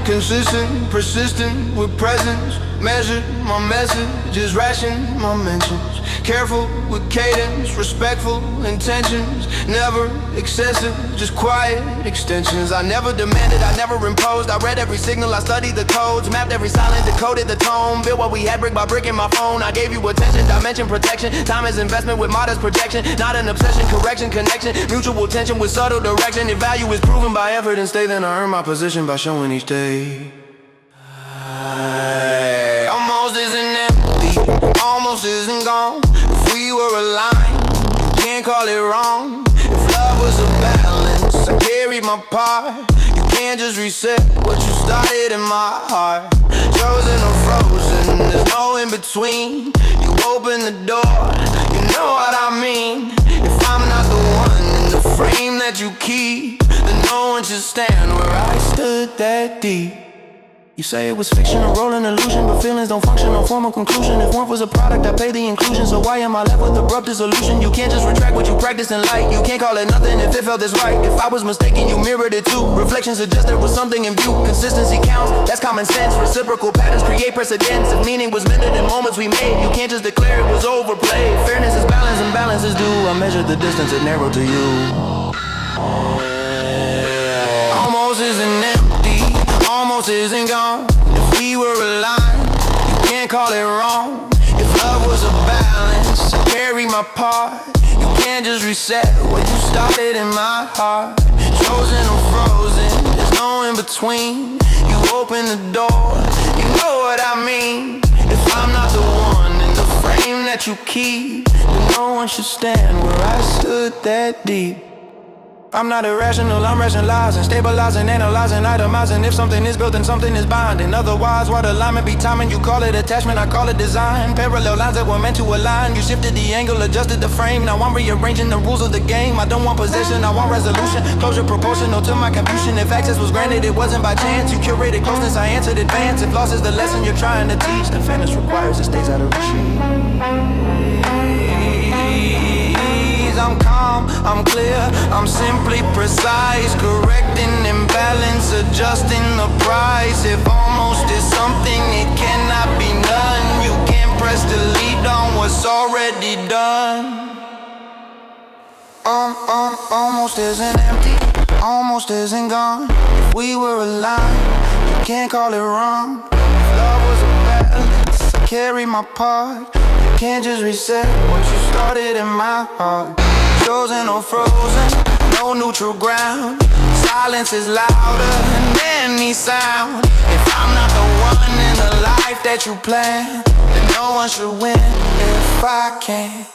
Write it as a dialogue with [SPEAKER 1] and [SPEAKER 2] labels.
[SPEAKER 1] Consistent, persistent with presence. Measured, my messages, ration my mentions. Careful with cadence, respectful intentions. Never excessive, just quiet extensions. I never demanded, I never imposed. I read every signal, I studied the codes. Mapped every silence, decoded the tone. Built what we had brick by brick in my phone. I gave you attention, dimension, protection. Time is investment with modest projection. Not an obsession, correction, connection. Mutual tension with subtle direction. If value is proven by effort and stay, then I earn my position by showing each day. Almost isn't empty, almost isn't gone. If we were aligned, you can't call it wrong. If love was a balance, I carried my part. You can't just reset what you started in my heart. Chosen or frozen, there's no in between. You open the door, you know what I mean. If I'm not the one in the frame that you keep, then no one should stand where I stood that deep. You say it was fiction, a role, an illusion, but feelings don't function, no formal conclusion. If warmth was a product, I pay the inclusion. So why am I left with abrupt dissolution? You can't just retract what you practiced in light. You can't call it nothing if it felt this right. If I was mistaken, you mirrored it too. Reflections suggest there was something in view. Consistency counts, that's common sense. Reciprocal patterns create precedents. If meaning was mended in moments we made, you can't just declare it was overplayed. Fairness is balance and balance is due. I measured the distance it narrowed to you. Almost isn't empty, almost isn't gone. If we were aligned, you can't call it wrong. If love was a balance, I carry my part. You can't just reset what you started in my heart. Chosen or frozen, there's no in between. You open the door, you know what I mean. If I'm not the one in the frame that you keep, then no one should stand where I stood that deep. I'm not irrational, I'm rationalizing, stabilizing, analyzing, itemizing. If something is built, then something is binding. Otherwise, what alignment be timing? You call it attachment, I call it design. Parallel lines that were meant to align. You shifted the angle, adjusted the frame. Now I'm rearranging the rules of the game. I don't want possession, I want resolution. Closure proportional to my confusion. If access was granted, it wasn't by chance. You curated closeness, I answered advance. If loss is the lesson you're trying to teach, then fairness requires it stays out of reach. I'm calm, I'm clear, I'm simply precise. Correcting imbalance, adjusting the price. If almost is something, it cannot be none. You can't press delete on what's already done. Almost isn't empty, almost isn't gone. If we were aligned, you can't call it wrong. If love was a balance, I carry my part. You can't just reset what you started in my heart. Chosen or frozen, no neutral ground. Silence is louder than any sound. If I'm not the one in the life that you plan, then no one should win if I can't.